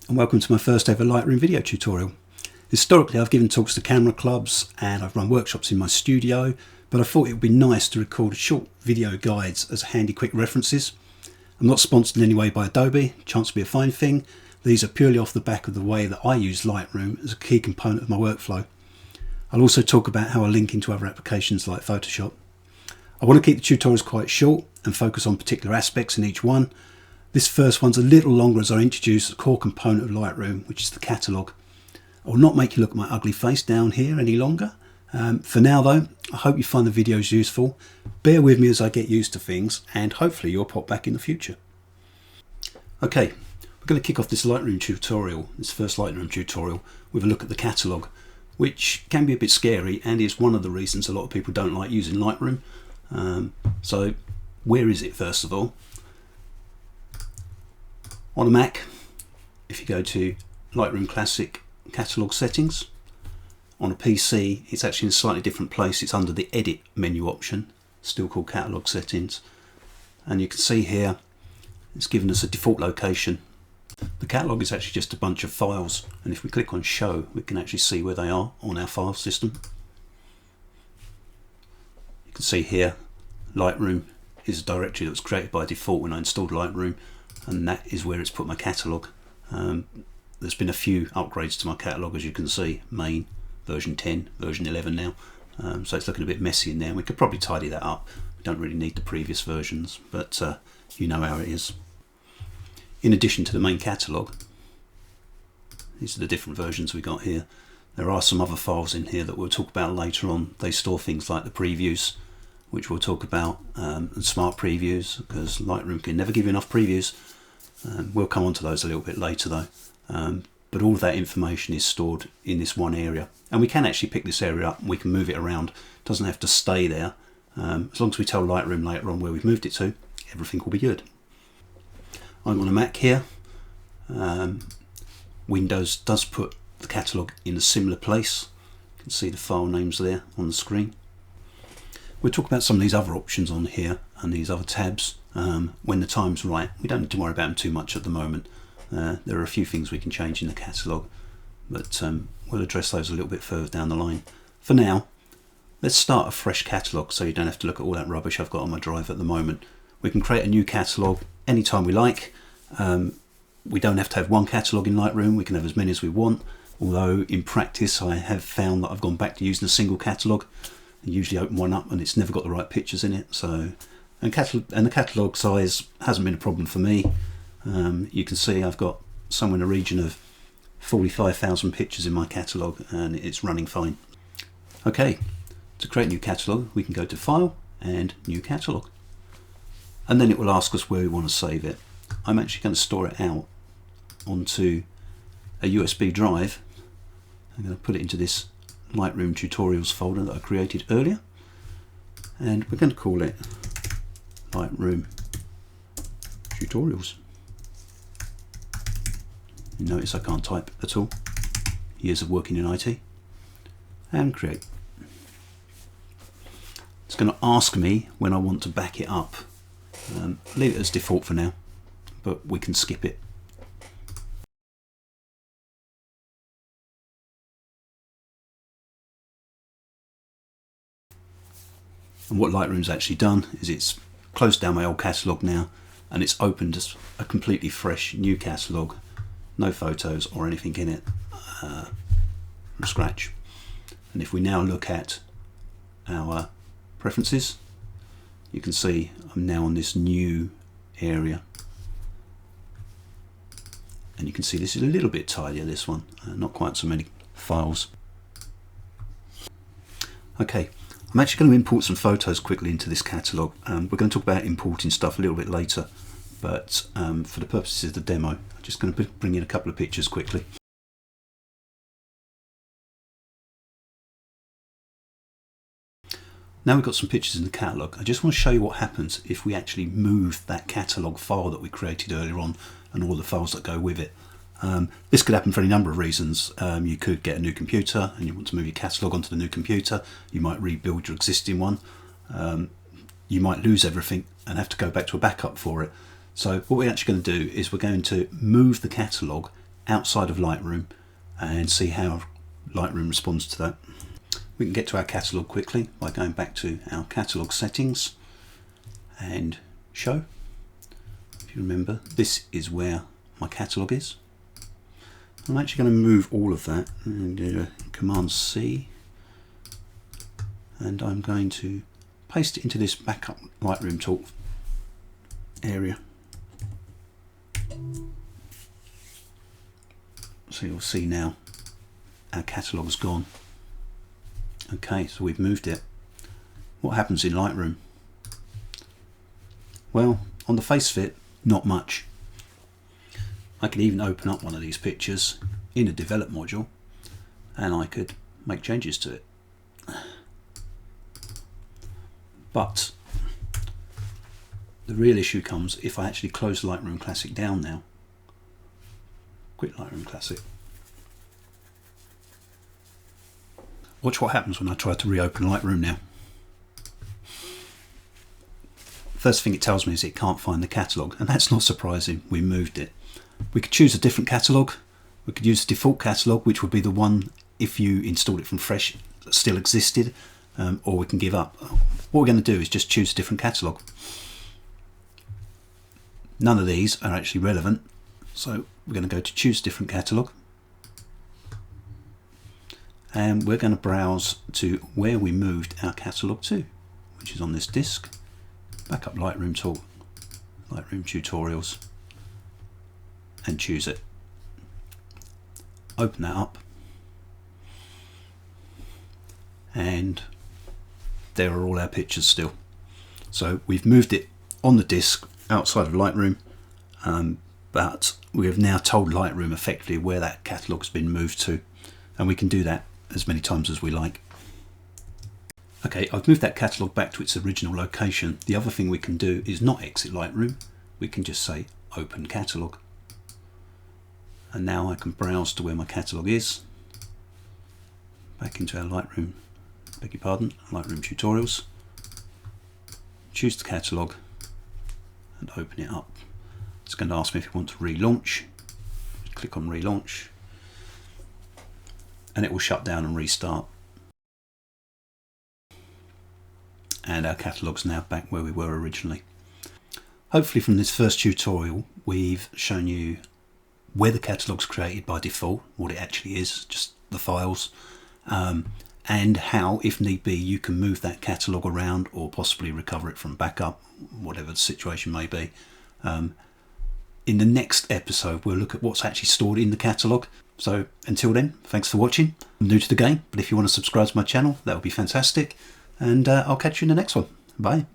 and welcome to my first ever Lightroom video tutorial. Historically I've given talks to camera clubs and I've run workshops in my studio, but I thought it would be nice to record short video guides as handy quick references. I'm not sponsored in any way by Adobe, chance to be a fine thing. These are purely off the back of the way that I use Lightroom as a key component of my workflow. I'll also talk about how I link into other applications like Photoshop. I want to keep the tutorials quite short and focus on particular aspects in each one. This first one's a little longer as I introduce a core component of Lightroom, which is the catalogue. I will not make you look at my ugly face down here any longer. For now though, I hope you find the videos useful. Bear with me as I get used to things, and hopefully you'll pop back in the future. Okay, we're going to kick off this Lightroom tutorial, this first Lightroom tutorial, with a look at the catalogue, which can be a bit scary and is one of the reasons a lot of people don't like using Lightroom. So where is it first of all? On a Mac, if you go to Lightroom Classic Catalogue Settings, on a PC it's actually in a slightly different place. It's under the Edit menu option, still called Catalogue Settings, and you can see here it's given us a default location. The catalogue is actually just a bunch of files, and if we click on Show we can actually see where they are on our file system. You can see here Lightroom is a directory that was created by default when I installed Lightroom, and that is where it's put my catalogue. There's been a few upgrades to my catalogue, as you can see, main, version 10, version 11 now, so it's looking a bit messy in there. We could probably tidy that up. We don't really need the previous versions, but you know how it is. In addition to the main catalogue, these are the different versions we got here. There are some other files in here that we'll talk about later on. They store things like the previews, which we'll talk about, and smart previews, because Lightroom can never give you enough previews. We'll come on to those a little bit later though. But all of that information is stored in this one area, and we can actually pick this area up and we can move it around. It doesn't have to stay there. As long as we tell Lightroom later on where we've moved it to, everything will be good. I'm on a Mac here. Windows does put the catalogue in a similar place. You can see the file names there on the screen. We'll talk about some of these other options on here and these other tabs when the time's right. We don't need to worry about them too much at the moment. There are a few things we can change in the catalogue, but we'll address those a little bit further down the line. For now, let's start a fresh catalogue so you don't have to look at all that rubbish I've got on my drive at the moment. We can create a new catalogue anytime we like. We don't have to have one catalogue in Lightroom, we can have as many as we want, although in practice I have found that I've gone back to using a single catalogue. I usually open one up and it's never got the right pictures in it. So, and the catalogue size hasn't been a problem for me. You can see I've got somewhere in the region of 45,000 pictures in my catalogue, and it's running fine. Okay, to create a new catalogue we can go to File and New Catalogue, and then it will ask us where we want to save it. I'm actually going to store it out onto a USB drive. I'm going to put it into this Lightroom tutorials folder that I created earlier, and we're going to call it Lightroom tutorials. You notice I can't type at all. Years of working in IT. And create. It's going to ask me when I want to back it up. Leave it as default for now, but we can skip it. And what Lightroom's actually done is it's closed down my old catalogue now, and it's opened as a completely fresh new catalogue. No photos or anything in it from scratch. And if we now look at our preferences, you can see I'm now on this new area, and you can see this is a little bit tidier, this one, not quite so many files. Okay, I'm actually going to import some photos quickly into this catalogue. We're going to talk about importing stuff a little bit later, but for the purposes of the demo, I'm just going to bring in a couple of pictures quickly. Now we've got some pictures in the catalogue. I just want to show you what happens if we actually move that catalogue file that we created earlier on and all the files that go with it. This could happen for any number of reasons. You could get a new computer and you want to move your catalogue onto the new computer. You might rebuild your existing one. You might lose everything and have to go back to a backup for it. So what we're actually going to do is we're going to move the catalogue outside of Lightroom and see how Lightroom responds to that. We can get to our catalogue quickly by going back to our catalogue settings and show. If you remember, this is where my catalogue is. I'm actually going to move all of that and do Command C, and I'm going to paste it into this backup Lightroom tool area. So you'll see now our catalogue's gone. Okay, so we've moved it. What happens in Lightroom? Well, on the face of it, not much. I could even open up one of these pictures in a develop module and I could make changes to it. But the real issue comes if I actually close Lightroom Classic down now. Quit Lightroom Classic. Watch what happens when I try to reopen Lightroom now. First thing it tells me is it can't find the catalogue, and that's not surprising. We moved it. We could choose a different catalogue. We could use the default catalogue, which would be the one if you installed it from fresh that still existed, or we can give up. What we're going to do is just choose a different catalogue. None of these are actually relevant, so we're going to go to choose different catalogue, and we're going to browse to where we moved our catalogue to, which is on this disk. Back up Lightroom tool, Lightroom tutorials, and choose it. Open that up, and there are all our pictures still. So we've moved it on the disk outside of Lightroom, but we have now told Lightroom effectively where that catalogue has been moved to, and we can do that as many times as we like. Okay, I've moved that catalogue back to its original location. The other thing we can do is not exit Lightroom. We can just say open catalogue. And now I can browse to where my catalogue is. Back into our Lightroom, beg your pardon, Lightroom tutorials. Choose the catalogue and open it up. It's going to ask me if you want to relaunch. Click on relaunch and it will shut down and restart. And our catalogue's now back where we were originally. Hopefully from this first tutorial we've shown you where the catalogue's created by default, what it actually is, just the files, and how, if need be, you can move that catalogue around or possibly recover it from backup, whatever the situation may be. In the next episode we'll look at what's actually stored in the catalogue. So until then, thanks for watching. I'm new to the game, but if you want to subscribe to my channel, that would be fantastic. And I'll catch you in the next one. Bye.